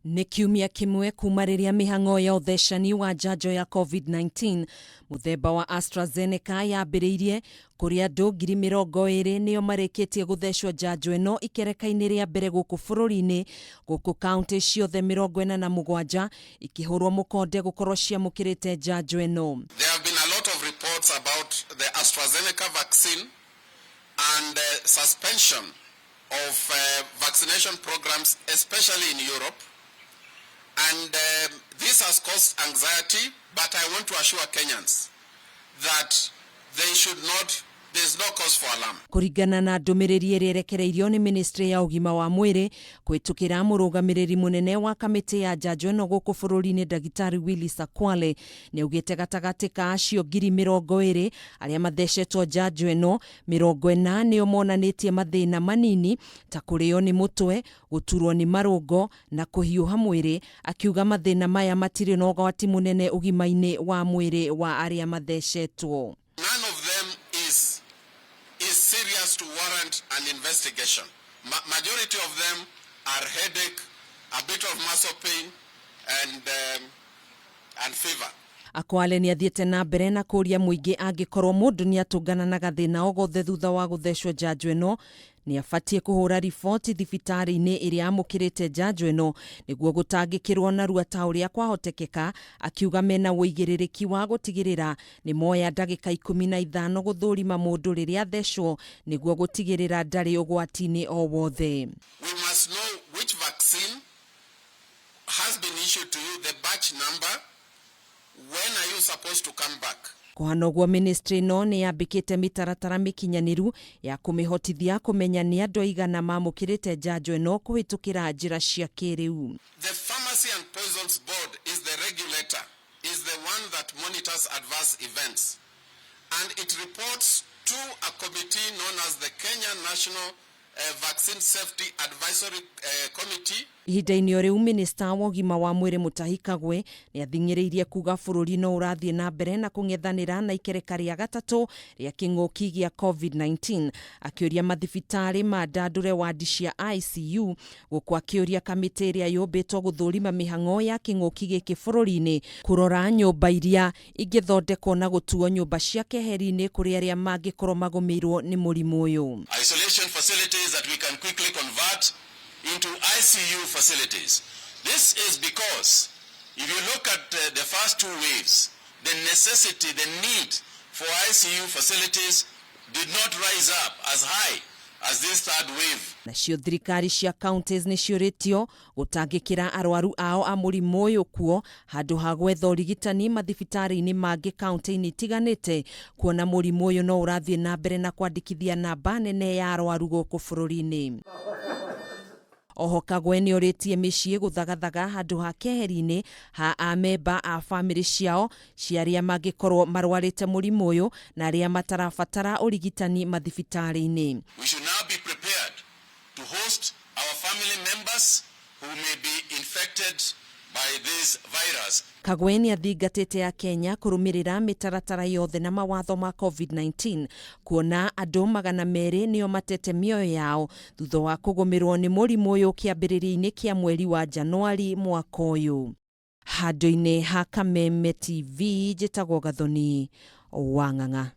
Ni kiumia kimwe kumariria mihango ya uthecani wa njanjo ya COVID-19 muthemba wa AstraZeneca yambiriirie kuria andu 20,000 nio marikitie guthecwo njanjo ino ikereka-ini ria mbere guku bururi-ini guku kaunti ciothe 47 ikihurwo mukonde gukorwo ciamukirite njanjo ino. There have been a lot of reports about the AstraZeneca vaccine and suspension of vaccination programs, especially in Europe. And this has caused anxiety, but I want to assure Kenyans that they should not, there's no cause for alarm. Kuringana na ndumiriri irerekereirio ni ministry ya ugima wa mwiri kwitukira murugamiriri munene wa kamiti ya njanjo ino guku bururi-ini Dagitari Willy Sakwale ni ugite gatagati ka acio 20,000 aria mathecetwo njanjo ino 40 nio monanitie mathiina manini ta kurio ni mutwe, guturwo ni marungo na kuhiuha mwiri, akiuga mathiina maya matiri na ugwati munene ugima-ini wa mwiri wa aria mathecetwo. None of them is serious to warrant an investigation. Majority of them are headache, a bit of muscle pain and fever. Akwale ni athiete na mbere na kuria muingi angikorwo mundu ni atungana na gathina o gothe thutha wa guthecwo njanjo ino ni afatie kuhura riboti thibitari-ini iria amukirite njanjo ino niguo gutangikirwo narua ta uria kwahotekeka, akiuga mena uigiririki wa gutigirira ni moya ndagika 15 guthurima mundu riria athecwo niguo gutigirira ndari ugwati-ini o wothe. We must know which vaccine has been issued to you, the batch number. When are you supposed to come back? Kuhana guo ministry no ni yambikite mitaratara mikinyaniru ya kumihotithia kumenya ni andu aigana mamukirite njanjo ino kuhitukira njira cia kiriu. The Pharmacy and Poisons Board is the regulator, is the one that monitors adverse events, and it reports to a committee known as the Kenya National Vaccine Safety Advisory Committee. Ihinda-ini riu minista wa ugima wa mwiri Mutahi Kagwe ni athing'iriirie kuga bururi no urathie na mbere na kung'ethanira na ikereka ria gatatu ria king'uki gia COVID-19, akiuria mathibitari ma ndandure wadi cia ICU guku akiuria kamiti iria yumbitwo guthurima mihango ya king'uki giki bururi-ini kurora nyumba iria ingithondekwo na gutuo nyumba cia keheri-ini kuri aria mangikorwo magumirwo ni murimu uyu. Isolation facilities that we can quickly convert into ICU facilities. This is because if you look at the first two waves, the necessity, the need for ICU facilities did not rise up as high as this third wave. Nacio thirikari cia counties ni ciuritio gutangikira arwaru ao a murimu uyu kuo handu ha gwetha urigitani mathibitari-ini mangi kaunti-ini tiganite, kuona murimu uyu no urathie na mbere na kwandikithia namba nene ya arwaru guku bururi-ini. Oho Kagwe ni oritie micii guthagathaga handu ha keheri-ini ha amemba a family ciao ciaria mangikorwo marwarite murimu uyu na aria matarabatara urigitani mathibitari-ini. We should now be prepared to host our family members who may be infected by this virus. Kagwe ni athingatite ya Kenya kurumirira mitaratara yothe na mawatho ma COVID-19, kuona andu 200 nio matete mioyo yao thutha wa kugumirwo ni murimu uyu kiambiriria-ini kia mweri wa Januari mwaka uyu. Handu-ini ha Kameme TV, njitagwo Gathoni wa Ng'ang'a.